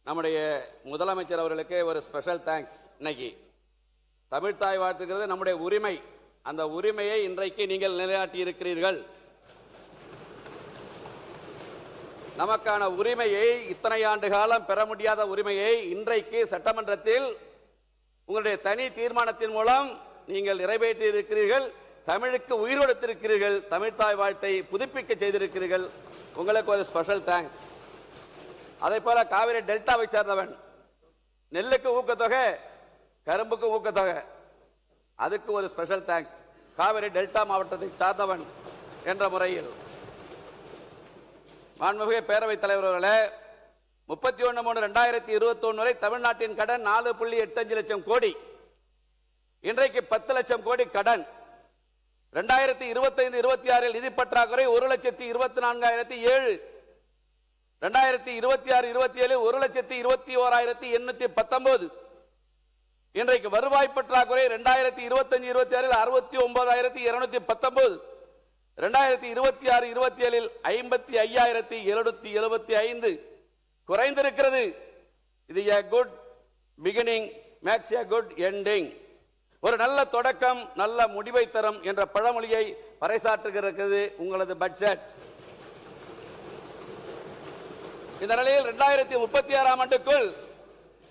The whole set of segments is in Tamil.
நம்முடைய முதலமைச்சர் அவர்களுக்கு ஒரு ஸ்பெஷல் தேங்க்ஸ். இன்னைக்கு தமிழ்த்தாய் வாழ்த்துக்கிறது நம்முடைய உரிமை. அந்த உரிமையை இன்றைக்கு நீங்கள் நிலைநாட்டி இருக்கிறீர்கள். நமக்கான உரிமையை, இத்தனை ஆண்டு காலம் பெற முடியாத உரிமையை இன்றைக்கு சட்டமன்றத்தில் உங்களுடைய தனி தீர்மானத்தின் மூலம் நீங்கள் நிறைவேற்றி இருக்கிறீர்கள். தமிழுக்கு உயிர் கொடுத்திருக்கிறீர்கள். தமிழ்த்தாய் வாழ்த்தை புதுப்பிக்க செய்திருக்கிறீர்கள். உங்களுக்கு ஒரு ஸ்பெஷல் தேங்க்ஸ். அதே போல காவிரி டெல்டாவை சேர்ந்தவன், நெல்லுக்கு ஊக்கத்தொகை, கரும்புக்கு ஊக்கத்தொகை, அதுக்கு ஒரு ஸ்பெஷல் தேங்க்ஸ். காவிரி டெல்டா மாவட்டத்தை சார்ந்தவன் என்ற முறையில் மாண்புமிகு பேரவைத் தலைவர் அவர்களே, 31/3/2021 வரை தமிழ்நாட்டின் கடன் 4.85 லட்சம் கோடி. இன்றைக்கு 10 லட்சம் கோடி கடன். 2025-26 நிதி பற்றாக்குறை 1,24,007. 2026-27 1,21,819. இன்றைக்கு வருவாய் பற்றாக்குறை 2025-26 69,219. 2026-27 55,775 குறைந்திருக்கிறது. இது a good beginning makes a good ending. ஒரு நல்ல தொடக்கம் நல்ல முடிவை தரும் என்ற பழமொழியை பறைசாற்றுகிறது உங்களது பட்ஜெட். இந்த நிலையில் 2036 ஆண்டுக்குள்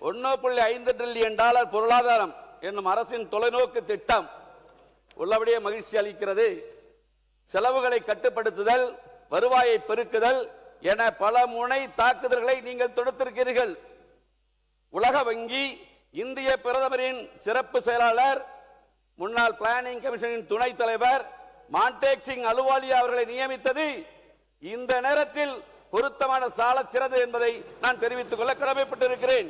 $1.5 டிரில்லியன் பொருளாதாரம் என்னும் அரசின் தொலைநோக்கு திட்டம் உள்ளபடியே மகிழ்ச்சி அளிக்கிறது. செலவுகளை கட்டுப்படுத்துதல், வருவாயை பெருக்குதல் என பல முனை தாக்குதல்களை நீங்கள் தொடுத்திருக்கிறீர்கள். உலக வங்கி, இந்திய பிரதமரின் சிறப்பு செயலாளர், முன்னாள் பிளானிங் கமிஷனின் துணைத் தலைவர் மான்டேக் சிங் அலுவாலியா அவர்களை நியமித்தது இந்த நேரத்தில் பொருத்தமான சால சிறந்தது என்பதை நான் தெரிவித்துக் கொள்ள கடமைப்பட்டிருக்கிறேன்.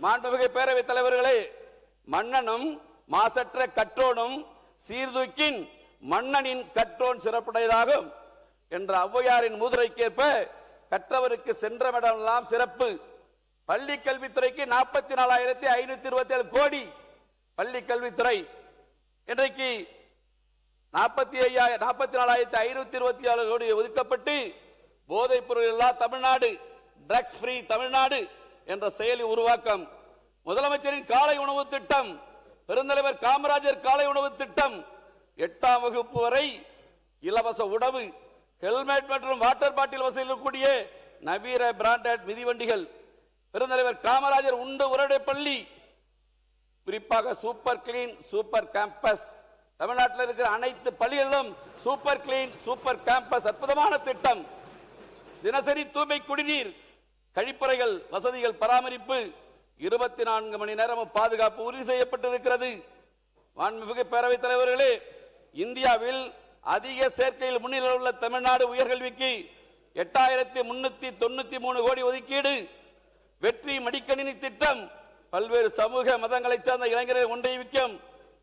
மாண்புமிகு பேரவைத் தலைவர்களே, மன்னனும் மாசற்ற கற்றோனும் சீர்தூக்கின் மன்னனின் கற்றோன் சிறப்புடையதாகும் என்ற ஔவையாரின் மூதுரைக்கேற்ப கற்றவருக்கு சென்றமிடமெல்லாம் சிறப்பு. பள்ளி கல்வித்துறைக்கு 44,527 கோடி பள்ளி கல்வித்துறை. இன்றைக்கு 44,527 கோடி ஒதுக்கப்பட்டு போதைப் பொருள் இல்லா தமிழ்நாடு, ட்ரக்ஸ் ஃப்ரீ தமிழ்நாடு என்ற செயலி உருவாக்கம், முதலமைச்சரின் காலை உணவு திட்டம், பெருந்தலைவர் காமராஜர் காலை உணவு திட்டம், 8ஆம் வகுப்பு வரை இலவச உணவு, ஹெல்மெட் மற்றும் வாட்டர் பாட்டில் வசதியில் கூடிய நவீன பிராண்டட் மிதிவண்டிகள், பெருந்தலைவர் காமராஜர் உண்டு உரடை பள்ளி, குறிப்பாக சூப்பர் கிளீன் சூப்பர் கேம்பஸ். தமிழ்நாட்டில் இருக்கிற அனைத்து பள்ளிகளிலும் சூப்பர் கிளீன் சூப்பர் கேம்பஸ் அற்புதமான திட்டம். தினசரி தூய்மை குடிநீர், கழிப்பறைகள் வசதிகள் பராமரிப்பு, 24 மணி நேரமும் பாதுகாப்பு உறுதி செய்யப்பட்டிருக்கிறது. மாண்புமிகு பேரவைத் தலைவர்களே, இந்தியாவில் அதிக சேர்க்கையில் முன்னிலையில் உள்ள தமிழ்நாடு உயர்கல்விக்கு 8,393 கோடி ஒதுக்கீடு. வெற்றி மடிக்கணினி திட்டம், பல்வேறு சமூக மதங்களைச் சார்ந்த இளைஞர்களை ஒன்றிணைக்கும்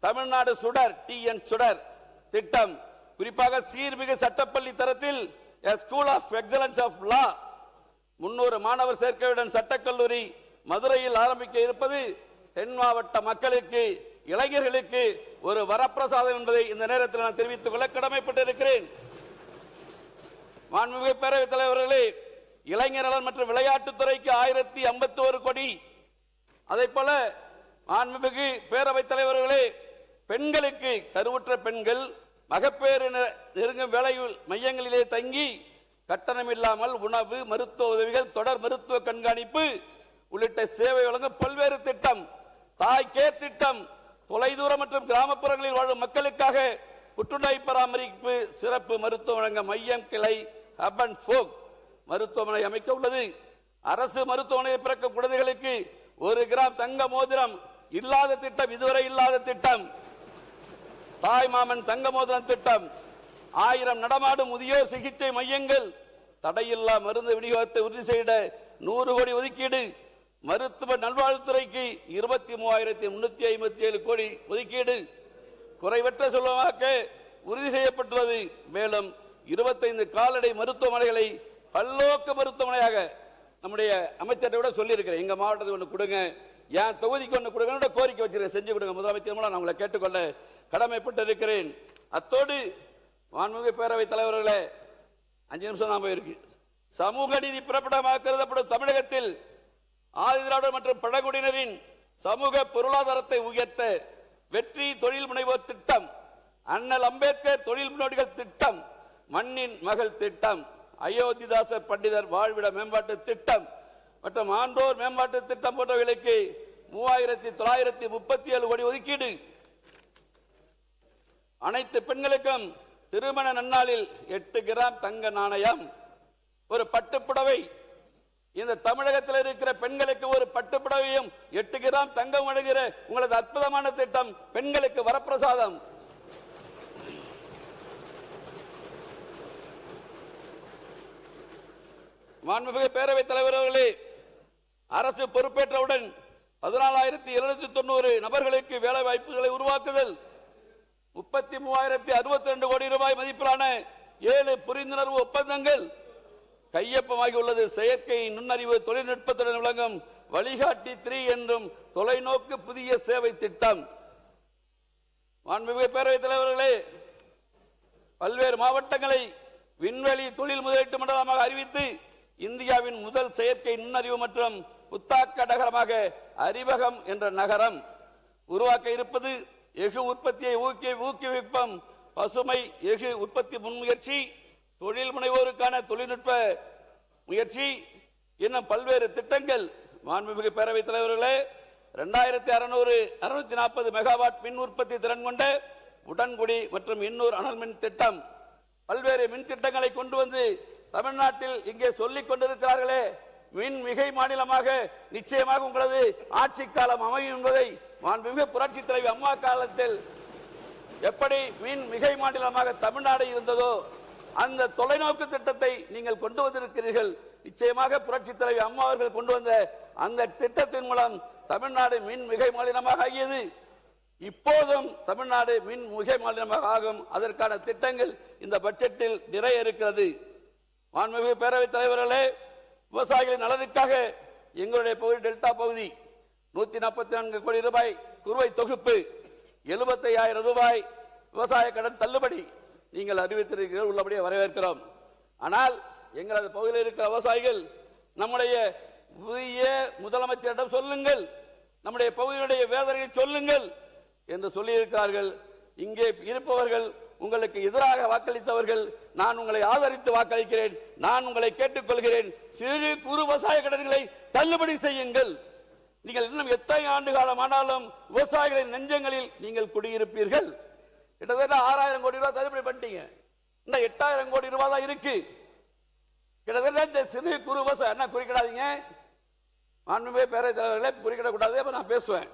தமிழ்நாடு சுடர் TN சுடர் திட்டம், குறிப்பாக சீர்மிகு சட்டப்பள்ளி தரத்தில் school of excellence of law, 300 மாணவர் சேர்க்கையுடன் சட்டக்கல்லூரி மதுரையில் ஆரம்பிக்க இருப்பது தென் மாவட்ட மக்களுக்கு, இளைஞர்களுக்கு ஒரு வரப்பிரசாதம் என்பதை இந்த நேரத்தில் நான் தெரிவித்துக் கொள்ள கடமைப்பட்டிருக்கிறேன். மாண்புமிகு பேரவைத் தலைவர்களே, இளைஞர் நலன் மற்றும் விளையாட்டுத்துறைக்கு 1,051 கோடி. அதே போல மாண்புமிகு பேரவைத் தலைவர்களே, பெண்களுக்கு, கருவுற்ற பெண்கள் மகப்பேறு நெருங்கும் வேலை மையங்களிலே தங்கி கட்டணம் இல்லாமல் உணவு, மருத்துவ உதவிகள், தொடர் மருத்துவ கண்காணிப்பு உள்ளிட்ட சேவை வழங்கும் பல்வேறு திட்டம், தாய் கேர் திட்டம், தொலைதூர மற்றும் கிராமப்புறங்களில் வாழும் மக்களுக்காக புற்றுநோய் பராமரிப்பு சிறப்பு மருத்துவ வழங்க மையம் கிளை ஹப் அண்ட் ஸ்போக் மருத்துவமனை அமைக்க உள்ளது. அரசு மருத்துவமனையில் பிறக்கும் குழந்தைகளுக்கு 1 கிராம் தங்க மோதிரம் இல்லாத திட்டம், இதுவரை இல்லாத திட்டம். தாய் மாமன் தங்க மோதிரம் திட்டம், 1000 நடமாடும் முதியோர் சிகிச்சை மையங்கள், தடையில்லா மருந்து விநியோகத்தை உறுதி செய்த 100 கோடி ஒதுக்கீடு. மருத்துவ நல்வாழ்வுத்துறைக்கு 23,357 கோடி ஒதுக்கீடு. குறைவற்ற செல்வமாக்க உறுதி செய்யப்பட்டுள்ளது. மேலும் 25 கால்நடை மருத்துவமனைகளை பல்லோக்கு மருத்துவமனையாக நம்முடைய அமைச்சரை விட சொல்லி இருக்கிறேன். எங்க மாவட்டத்துக்கு ஒன்று கொடுங்க, என் தொகுதிக்கு ஒன்று கொடுங்க, கோரிக்கை வச்சிருக்கேன், செஞ்சு கொடுங்க. முதலமைச்சர் மூலம் நான் உங்களை கேட்டுக்கொள்ள கடமைப்பட்டு இருக்கிறேன். அத்தோடு மாண்புமிகு பேரவைத் தலைவர்களே, 5 நிமிஷம் தான் போயிருக்கு. சமூக நீதி பிறப்பிடமாக கருதப்படும் தமிழகத்தில் ஆதிதிராவிடர் மற்றும் பழங்குடியினரின் சமூக பொருளாதாரத்தை உயர்த்த வெற்றி தொழில் முனைவோர் திட்டம், அண்ணல் அம்பேத்கர் தொழில் முன்னோடிகள் திட்டம், மண்ணின் மகள் திட்டம், அயோத்திதாசர் பண்டிதர் வாழ்விட மேம்பாட்டு திட்டம் மற்றும் ஆண்டோர் மேம்பாட்டு திட்டம் போன்றவைகளுக்கு 3937 கோடி ஒதுக்கீடு. அனைத்து பெண்களுக்கும் திருமண நன்னாளில் 8 கிராம் தங்க நாணயம், ஒரு பட்டுப்புடவை. இந்த தமிழகத்தில் இருக்கிற பெண்களுக்கு ஒரு பட்டுப்புடவையும் 8 கிராம் தங்கம் வழங்குகிற உங்களது அற்புதமான திட்டம் பெண்களுக்கு வரப்பிரசாதம். மாண்புமிகு பேரவைத் தலைவர் அவர்களே, அரசு பொறுப்பேற்றவுடன் 14,790 நபர்களுக்கு வேலை வாய்ப்புகளை உருவாக்குதல், 33,062 கோடி ரூபாய் மதிப்பிலான 7 புரிந்துணர்வு ஒப்பந்தங்கள் கையொப்பமாகி உள்ளது. செயற்கை நுண்ணறிவு தொழில்நுட்பத்துடன் விளங்கும் வழிகாட்டி 3 என்றும் தொலைநோக்கு புதிய சேவை திட்டம். மாண்புமிகு பேரவைத் தலைவர்களே, பல்வேறு மாவட்டங்களை விண்வெளி தொழில் முதலீட்டு மண்டலமாக அறிவித்து இந்தியாவின் முதல் செயற்கை நுண்ணறிவு மற்றும் புத்தாக்க நகரமாக அறிவகம் என்ற நகரம் உருவாக்க இருப்பது. எஃகு உற்பத்தியை ஊக்குவிப்போம், பசுமை எஃகு உற்பத்தி முன்முயற்சி, தொழில் முனைவோருக்கான தொழில்நுட்ப முயற்சி இன்னும் பல்வேறு திட்டங்கள். மாண்புமிகு பேரவைத் தலைவர்களே, 2640 மெகாவாட் மின் உற்பத்தி திறன் கொண்ட உடன்குடி மற்றும் இன்னூர் அனல் மின் திட்டம், பல்வேறு மின் திட்டங்களை கொண்டு வந்து தமிழ்நாட்டில் இங்கே சொல்லிக் கொண்டிருக்கிறார்களே. மின் மிகை மாநிலமாக நிச்சயமாக உங்களது ஆட்சி காலம் அமையும் என்பதை மாண்புமிகு புரட்சி தலைவி அம்மா காலத்தில் எப்படி மின் மிகை மாநிலமாக தமிழ்நாடு இருந்ததோ அந்த தொலைநோக்கு திட்டத்தை நீங்கள் கொண்டு வந்திருக்கிறீர்கள். நிச்சயமாக புரட்சி தலைவி அம்மா அவர்கள் கொண்டு வந்த அந்த திட்டத்தின் மூலம் தமிழ்நாடு மின் மிகை மாநிலமாக ஆகியது. இப்போதும் தமிழ்நாடு மின் மிகை மாநிலமாக ஆகும். அதற்கான திட்டங்கள் இந்த பட்ஜெட்டில் நிறைய இருக்கிறது. மாண்புமிகு பேரவைத் தலைவர்களே, விவசாயிகளின் நலனுக்காக எங்களுடைய பகுதி டெல்டா பகுதி 144 கோடி ரூபாய் குறுவை தொகுப்பு, 75,000 ரூபாய் விவசாய கடன் தள்ளுபடி நீங்கள் அறிவித்திருக்கிறீர்கள், உள்ளபடியே வரவேற்கிறோம். ஆனால் எங்களது பகுதியில் இருக்கிற விவசாயிகள் நம்முடைய புதிய முதலமைச்சரிடம் சொல்லுங்கள், நம்முடைய பகுதியினுடைய வேதனையை சொல்லுங்கள் என்று சொல்லியிருக்கிறார்கள். இங்கே இருப்பவர்கள் உங்களுக்கு எதிராக வாக்களித்தவர்கள், நான் உங்களை ஆதரித்து வாக்களிக்கிறேன். நான் உங்களை கேட்டுக்கொள்கிறேன், சிறு குறு விவசாய கடன்களை தள்ளுபடி செய்யுங்கள். நீங்கள் இன்னும் எத்தனை ஆண்டு காலம் ஆனாலும் விவசாயிகளின் நெஞ்சங்களில் நீங்கள் குடியிருப்பீர்கள். கிட்டத்தட்ட 6,000 கோடி ரூபாய் தள்ளுபடி பண்ணிட்டீங்க. இன்னும் 8,000 கோடி ரூபாய் தான் இருக்கு. கிட்டத்தட்ட இந்த சிறு குறு விவசாயம் என்ன குறிக்கிடாதீங்க, மாண்புமிகு பேரவைத் தலைவர்களே, குறிக்கிடக்கூடாது. அப்ப நான் பேசுவேன்.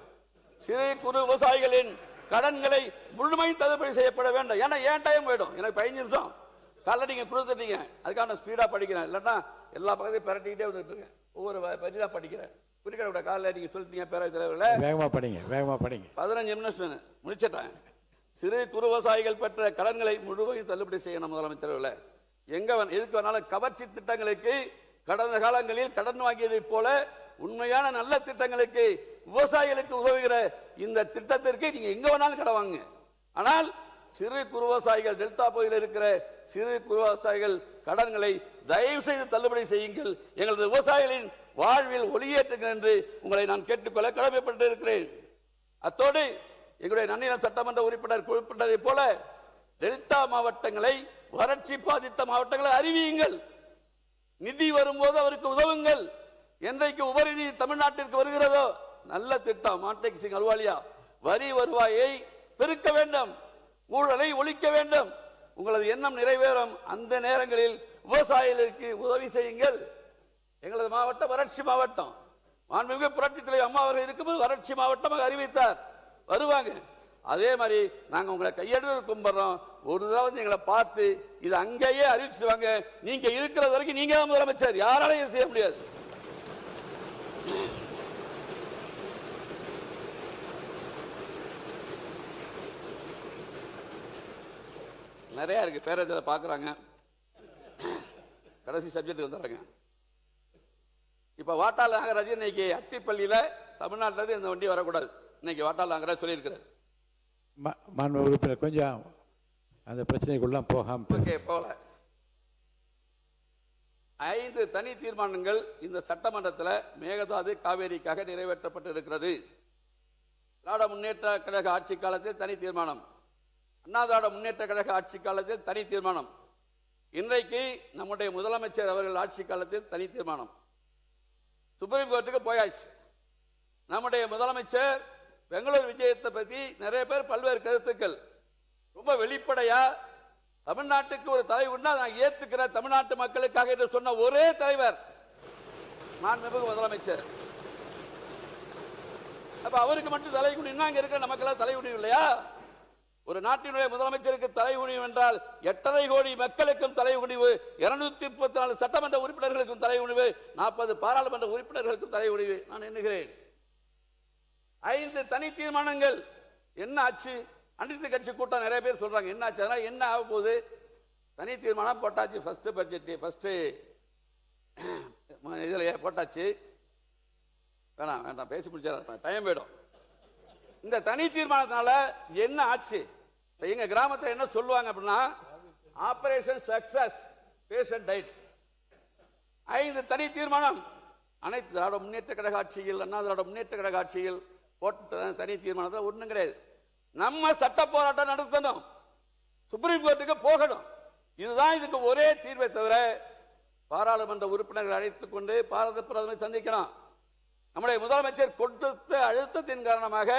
சிறு குறு விவசாயிகளின் கடன்களை முழுமையும் தள்ளுபடி செய்யப்பட வேண்டும். ஏன்னா ஏன் டைம் போயிடும், எனக்கு 15 நிமிஷம் காலைல நீங்க கொடுத்துட்டீங்க. அதுக்காக நான் ஸ்பீடா படிக்கிறேன், இல்லைன்னா எல்லா பக்கத்தையும் பிரட்டிக்கிட்டே வந்துட்டு இருக்கேன். ஒவ்வொரு பரிதா படிக்கிறேன். குறிக்கிட காலையில் நீங்க சொல்லிட்டீங்க பேரவைத் தலைவர்களே, வேகமா படிங்க, வேகமா படிங்க. 15 நிமிஷம் முடிச்சிட்டேன். சிறு குறு விவசாயிகள் பெற்ற கடன்களை முழுமையும் தள்ளுபடி செய்யணும் முதலமைச்சர்களே. எதுக்கு வேணாலும் கவர்ச்சி திட்டங்களுக்கு கடந்த காலங்களில் கடன் வாங்கியதை போல உண்மையான நல்ல திட்டங்களுக்கு விவசாயிகளுக்கு உதவுகிற இந்த திட்டத்திற்கு நீங்க எங்க வேணாலும் கடன் வாங்க. ஆனால் சிறு குறு விவசாயிகள், டெல்டா பகுதியில் இருக்கிற சிறு குறு விவசாயிகள் கடன்களை தயவு செய்து தள்ளுபடி செய்யுங்கள். எங்களது விவசாயிகளின் வாழ்வில் ஒளியேற்றுங்கள் என்று உங்களை நான் கேட்டுக்கொள்ள கடமைப்பட்டு இருக்கிறேன். அத்தோடு எங்களுடைய நன்னிலம் சட்டமன்ற உறுப்பினர் குறிப்பிட்டதை போல டெல்டா மாவட்டங்களை, வறட்சி பாதித்த மாவட்டங்களை அறிவியுங்கள். நிதி வரும்போது அவருக்கு உதவுங்கள். என்றைக்கு உபரிநிதி தமிழ்நாட்டிற்கு வருகிறதோ நல்ல திட்டம் மாண்டேக் சிங் அல்வாலியா, வரி வருவாயை பெருக்க வேண்டும், ஊழலை ஒழிக்க வேண்டும். உங்களது எண்ணம் நிறைவேறும். அந்த நேரங்களில் விவசாயிகளுக்கு உதவி செய்யுங்கள். எங்களது மாவட்டம் வறட்சி மாவட்டம். மாண்புமிகு புரட்சி தலைவர் அம்மா அவர்கள் இருக்கும்போது வறட்சி மாவட்டமாக அறிவித்தார். வருவாங்க. அதே மாதிரி நாங்க உங்களை கையெடுத்து கும்பிடுறோம். ஒரு தடவை வந்து எங்களை பார்த்து இது அங்கேயே அறிவிச்சுவாங்க. நீங்க இருக்கிறது வரைக்கும் நீங்க தான் முதலமைச்சர், யாராலையும் செய்ய முடியாது. நிறைய இருக்கு, பேரத்தில் பாக்குறாங்க. கடைசி சப்ஜெக்ட் வந்துடுறாங்க. இப்ப வாட்டாள் நாகராஜ் இன்னைக்கு அத்திப்பள்ளியில தமிழ்நாட்டில இந்த வண்டி வரக்கூடாது, இன்னைக்கு வாட்டாள் நாகராஜ் சொல்லியிருக்கிறார். மாண்பு உறுப்பினர் கொஞ்சம் அந்த பிரச்சனைக்குள்ள போகாம போகல. 5 தனி தீர்மானங்கள் இந்த சட்டமன்றத்தில் மேகதாது காவேரிக்காக நிறைவேற்றப்பட்டிருக்கிறது. திராவிட முன்னேற்ற கழக ஆட்சி காலத்தில் தனி தீர்மானம், அண்ணா திராவிட முன்னேற்ற கழக ஆட்சி காலத்தில் தனி தீர்மானம், இன்றைக்கு நம்முடைய முதலமைச்சர் அவர்கள் ஆட்சி காலத்தில் தனி தீர்மானம். சுப்ரீம் கோர்ட்டுக்கு போயாச்சு. நம்முடைய முதலமைச்சர் பெங்களூர் விஜயத்தை பற்றி நிறைய பேர் பல்வேறு கருத்துக்கள், ரொம்ப வெளிப்படையா தமிழ்நாட்டுக்கு ஒரு தலைவர் நான் ஏத்துக்கிற தமிழ்நாட்டு மக்களுக்காக என்று சொன்ன ஒரே தலைவர் மாண்புமிகு முதலமைச்சர். அப்ப அவருக்கு மட்டும் தலைகுனின்னா அங்க இருக்க நமக்கெல்லாம் தலைகுனியும் இல்லையா? ஒரு நாட்டினுடைய முதலமைச்சருக்கு தலைகுனிவு என்றால் 8.5 கோடி மக்களுக்கும் தலைகுனிவு, 234 சட்டமன்ற உறுப்பினர்களுக்கும் தலைகுனிவு, 40 பாராளுமன்ற உறுப்பினர்களுக்கும் தலைகுனிவு. நான் எண்ணுகிறேன் 5 தனி தீர்மானங்கள். என்ன ஆச்சு? அனைத்து கட்சி கூட்டம் நிறைய பேர் சொல்றாங்க என்ன ஆச்சு, அதனால என்ன ஆக போகுது? தனி தீர்மானம் போட்டாச்சு. ஃபர்ஸ்ட் பட்ஜெட் ஃபர்ஸ்ட் இதுல போட்டாச்சு. வேணாம் வேண்டாம் பேசி முடிச்சா டைம் போயிடும். இந்த தனி தீர்மானத்தினால என்ன ஆச்சு? எங்க கிராமத்தில் என்ன சொல்லுவாங்க அப்படின்னா, ஆபரேஷன் சக்சஸ், பேஷண்ட் டைட். 5 தனி தீர்மானம் அனைத்து திராவிட முன்னேற்ற கழக ஆட்சியில், அண்ணா திராவிட முன்னேற்ற கழக ஆட்சியில் போட்ட தனி தீர்மானத்தில் ஒன்றும் கிடையாது. நம்ம சட்ட போராட்டம் நடத்தணும், சுப்ரீம் கோர்ட்டுக்கு போகணும். இதுதான் இதுக்கு ஒரே தீர்வை தவிர பாராளுமன்ற உறுப்பினர்கள் அழைத்துக் கொண்டு பாரத பிரதமரை சந்திக்கணும். நம்முடைய முதலமைச்சர் கொடுத்த அழுத்தத்தின் காரணமாக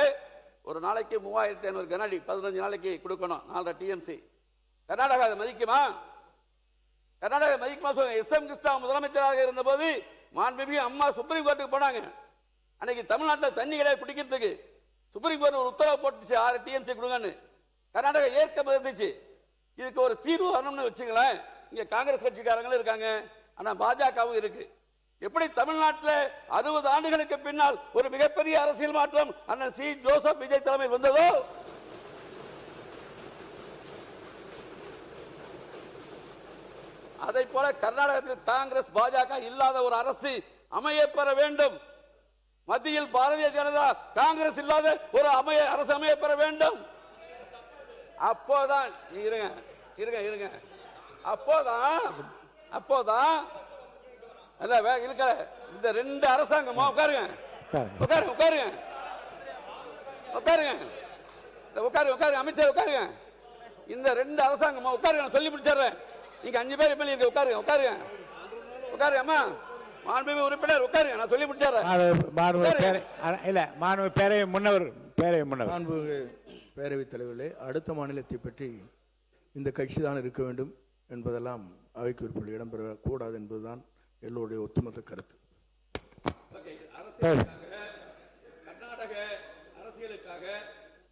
ஒரு நாளைக்கு 3500 கனஅடி 15 நாளைக்கு கொடுக்கணும். 4 டிஎம்சி. கர்நாடகா அதை மதிக்குமா? கர்நாடகா மதிக்குமா சொல்லுங்க. எஸ்.எம். கிருஷ்ணா முதலமைச்சராக இருந்த போது மாண்புமிகு அம்மா சுப்ரீம் கோர்ட்டுக்கு போனாங்க. அன்னைக்கு தமிழ்நாட்டில் தண்ணி கிடையாது குடிக்கிறதுக்கு. சுப்ரீம் கோர்ட் ஒரு உத்தரவு போட்டுச்சு 6 டிஎம்சி கொடுங்கன்னு. கர்நாடகா ஏற்க மறுத்துச்சு. இதுக்கு ஒரு தீர்வு வரணும்னு வச்சுங்களேன். இங்க காங்கிரஸ் கட்சிக்காரங்களும் இருக்காங்க, ஆனா பாஜகவும் இருக்கு. எப்படி தமிழ்நாட்டில் 60 ஆண்டுகளுக்கு பின்னால் ஒரு மிகப்பெரிய அரசியல் மாற்றம் அண்ணன் சி ஜோசப் விஜய் தலைமையில் வந்ததோ, அதை போல கர்நாடகத்தில் காங்கிரஸ் பாஜக இல்லாத ஒரு அரசு அமையப்பெற வேண்டும். மத்தியில் பாரதிய ஜனதா காங்கிரஸ் இல்லாத ஒரு அரசு அமையப்பெற வேண்டும். அப்போதான் இருங்க இருங்க இருங்க அப்போதான் இந்த 2 அரசாங்கமா உட்காருங்க அமைச்சர் உட்காருங்க. இந்த 2 அரசாங்கமா உட்காருங்க, சொல்லி முடிச்சிடுறேன். நீங்க 5 பேர் எம்எல்ஏ உட்காருங்க அம்மா, மாண்புமிகு உறுப்பினர் உட்காருங்க, நான் சொல்லி முடிச்சிடுறேன். பேரவைத் தலைவர்களே, அடுத்த மாநிலத்தை பற்றி இந்த கட்சி தான் இருக்க வேண்டும் என்பதெல்லாம் அவைக்கு உறுப்பினர் இடம்பெறக்கூடாது என்பதுதான் எல்லோருடைய ஒட்டுமொத்த கருத்து. கர்நாடக அரசியலுக்காக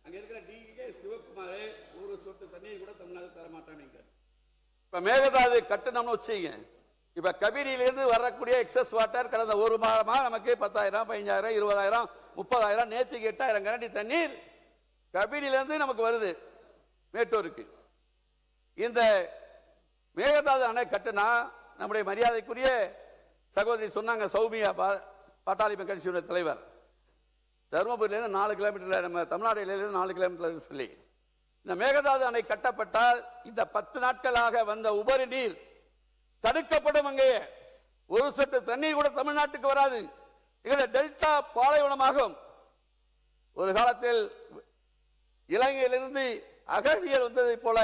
அங்க இருக்கிற டி.கே. சிவகுமார் ஒரு சொட்டு தண்ணீர் கூட தமிழ்நாடு தர மாட்டாங்க. இப்ப மேகதாது கட்டணம்னு வச்சுங்க. இப்ப கபினிலிருந்து வரக்கூடிய எக்ஸஸ் வாட்டர் கடந்த ஒரு மாதமா நமக்கு 10,000, 15,000, 20,000, 30,000, நேற்றுக்கு 8,000 கனஅடி தண்ணீர் கபினிலிருந்து நமக்கு வருது மேட்டூருக்கு. இந்த மேகதாது அணை கட்டினா நம்முடைய மரியாதைக்குரிய சகோதரி சொன்னாங்க, சௌமியா பாட்டாளி மக்கள் கட்சியுடைய தலைவர், தருமபுரியிலிருந்து 4 கிலோமீட்டர், நம்ம தமிழ்நாட்டிலிருந்து 4 கிலோமீட்டர் சொல்லி இந்த மேகதாது அணை கட்டப்பட்டால் இந்த 10 நாட்களாக வந்த உபரி நீர் தடுக்கப்படும். அங்கே ஒரு சொட்டு தண்ணீர் கூட தமிழ்நாட்டுக்கு வராது. டெல்டா பாலைவனமாகும். ஒரு காலத்தில் இலங்கையிலிருந்து அகதிகள் வந்ததை போல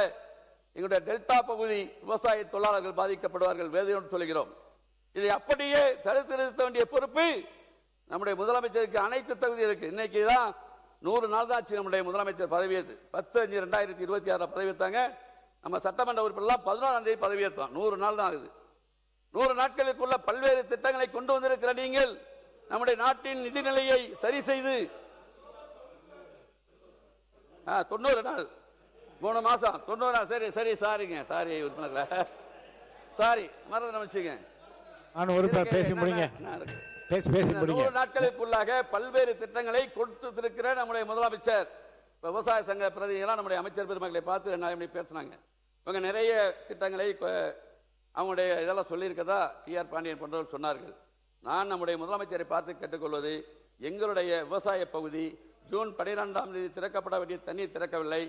எங்களுடைய டெல்டா பகுதி விவசாய தொழிலாளர்கள் பாதிக்கப்படுவார்கள், வேதனையோடு சொல்கிறோம். இதை அப்படியே தடுத்து நிறுத்த வேண்டிய பொறுப்பு நம்முடைய முதலமைச்சருக்கு அனைத்து தகுதி இருக்கு. இன்னைக்கு தான் 100 நாள் தான் நம்முடைய முதலமைச்சர் பதவியேற்று 10/5/2026 பதவியேற்றாங்க. நம்ம சட்டமன்ற உறுப்பினர்லாம் 11ஆம் தேதி பதவியேற்றோம். 100 நாள் தான் ஆகுது. 100 நாட்களுக்குள்ள பல்வேறு திட்டங்களை கொண்டு வந்திருக்கிற நீங்கள் நம்முடைய நாட்டின் நிதிநிலையை சரி செய்து 90 நாள் 3 மாசம் 90 நாள் சரி சரி சாரிங்க சாரி உறுப்பினர்கள சாரி மறந்து வச்சுங்க. 100 நாட்களுக்குள்ளாக பல்வேறு திட்டங்களை கொடுத்திருக்கிற நம்முடைய முதலமைச்சர் விவசாய சங்க பிரதிநிதிகளாக நம்முடைய அமைச்சர் பெருமக்களை பார்த்து 2 நாள் பேசினாங்க. இவங்க நிறைய திட்டங்களை அவங்களுடைய இதெல்லாம் சொல்லியிருக்கதா டி.ஆர். பாண்டியன் போன்றவர்கள் சொன்னார்கள். நான் நம்முடைய முதலமைச்சரை பார்த்து கேட்டுக்கொள்வது, எங்களுடைய விவசாய பகுதி ஜூன் 12ஆம் தேதி திறக்கப்பட வேண்டிய தண்ணீர் திறக்கவில்லை.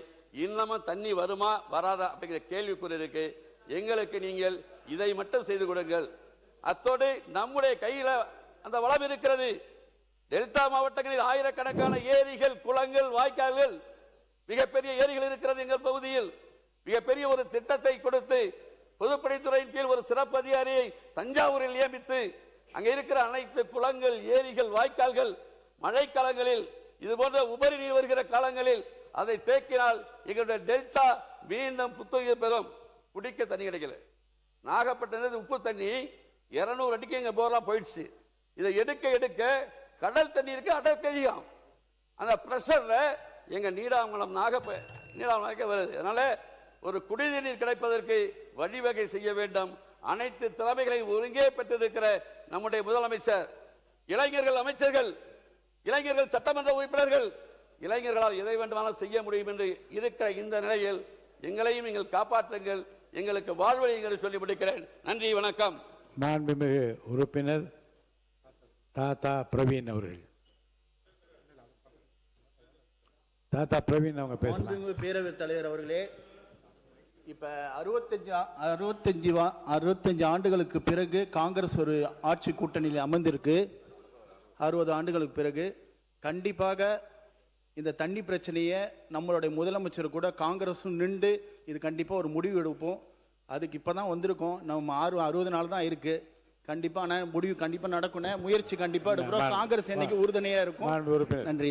இன்னமும் தண்ணி வருமா வராதா அப்படிங்கிற கேள்விக்குறி இருக்கு. எங்களுக்கு நீங்கள் இதை மட்டும் செய்து கொடுங்கள். அத்தோடு நம்முடைய கையில அந்த வளம் இருக்கிறது. டெல்டா மாவட்டங்களில் ஆயிரக்கணக்கான ஏரிகள், குளங்கள், வாய்க்கால்கள், மிகப்பெரிய ஏரிகள் இருக்கிறது எங்கள் பகுதியில். மிகப்பெரிய ஒரு திட்டத்தை கொடுத்து பொதுப்பணித்துறையின் கீழ் ஒரு சிறப்பு அதிகாரியை தஞ்சாவூரில் நியமித்து அங்க இருக்கிற அனைத்து குளங்கள், ஏரிகள், வாய்க்கால்கள் மழைக்காலங்களில் இது போன்ற உபரி நீர் வருகிற காலங்களில் அதை தேக்கினால் எங்களுடைய டெல்டா மீண்டும் புத்துயிர் பெறும். குடிக்க தண்ணி கிடைக்கல. நாகப்பட்டினம் உப்பு தண்ணி 200 அடிக்கு எங்க போர்லாம் போயிடுச்சு. இதை எடுக்க எடுக்க கடல் தண்ணி இருக்கு, அடர்த்தி அதிகம். அந்த பிரஷர்ல எங்க நீடாமங்கலம் நீடாமங்கலம் வருது. அதனால ஒரு குடிநீர் கிடைப்பதற்கு வழிவகை செய்ய வேண்டும். அனைத்து திறமைகளையும் ஒருங்கே பெற்றிருக்கிற நம்முடைய முதலமைச்சர், இளைஞர்கள் அமைச்சர்கள், இளைஞர்கள் சட்டமன்ற உறுப்பினர்கள், இளைஞர்களால் எதை வேண்டுமானாலும் செய்ய முடியும் என்று இருக்கிற இந்த நிலையில் எங்களையும் நீங்கள் காப்பாற்றுங்கள், எங்களுக்கு வாழ்வழிகளை சொல்லி முடிக்கிறேன். நன்றி, வணக்கம். மாண்புமிகு உறுப்பினர் தாத்தா பிரவீன் அவர்கள். தாத்தா பிரவீன் அவங்க பேசலாம். பேரவைத் தலைவர் அவர்களே, இப்ப 65 ஆண்டுகளுக்கு பிறகு காங்கிரஸ் ஒரு ஆட்சி கூட்டணியில் அமர்ந்திருக்கு. 60 ஆண்டுகளுக்கு பிறகு கண்டிப்பாக இந்த தண்ணி பிரச்சனையை நம்மளுடைய முதலமைச்சர் கூட காங்கிரஸும் நின்று இது கண்டிப்பா ஒரு முடிவு எடுப்போம். அதுக்கு இப்பதான் வந்திருக்கோம். நம்ம 60 நாள் தான் இருக்கு. கண்டிப்பா முடிவு கண்டிப்பா நடக்கும். முயற்சி கண்டிப்பா எடுக்கிறோம். காங்கிரஸ் என்னைக்கு உறுதுணையா இருக்கும். நன்றி.